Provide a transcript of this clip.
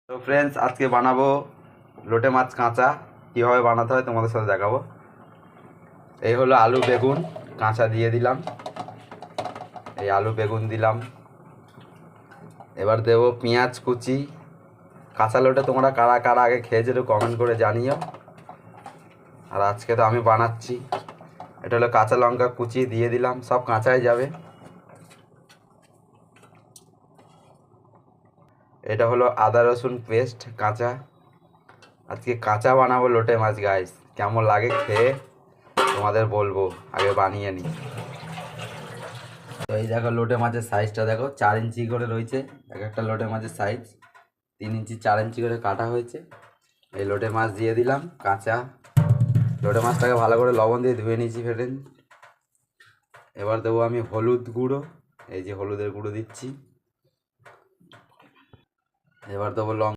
তো ফ্রেন্ডস, আজকে বানাবো লোটে মাছ কাঁচা। কীভাবে বানাতে হয় তোমাদের সাথে দেখাবো। এই হলো আলু বেগুন কাঁচা দিয়ে দিলাম। এই আলু বেগুন দিলাম। এবার দেবো পেঁয়াজ কুচি। কাঁচা লোটে তোমরা কারা কারা আগে খেয়েছো একটু কমেন্ট করে জানিও। আর আজকে তো আমি বানাচ্ছি। এটা হলো কাঁচা লঙ্কা কুচি দিয়ে দিলাম, সব কাঁচাই যাবে। এটা হলো আদা রসুন পেস্ট কাঁচা। আজকে কাঁচা বানাবো লোটে মাছ গাইস, কেমন লাগে খেয়ে তোমাদের বলবো, আগে বানিয়ে নিই। তো এই দেখো লোটে মাছের সাইজটা দেখো, 4 ইঞ্চি করে রয়েছে এক একটা লোটে মাছের সাইজ। 3 ইঞ্চি 4 ইঞ্চি করে কাটা হয়েছে। এই লোটে মাছ দিয়ে দিলাম কাঁচা। লোটে মাছটাকে ভালো করে লবণ দিয়ে ধুয়ে নিয়েছি ফেটেন। এবার দেবো আমি হলুদ গুঁড়ো, এই যে হলুদের গুঁড়ো দিচ্ছি। এবার দেবো লঙ্কা।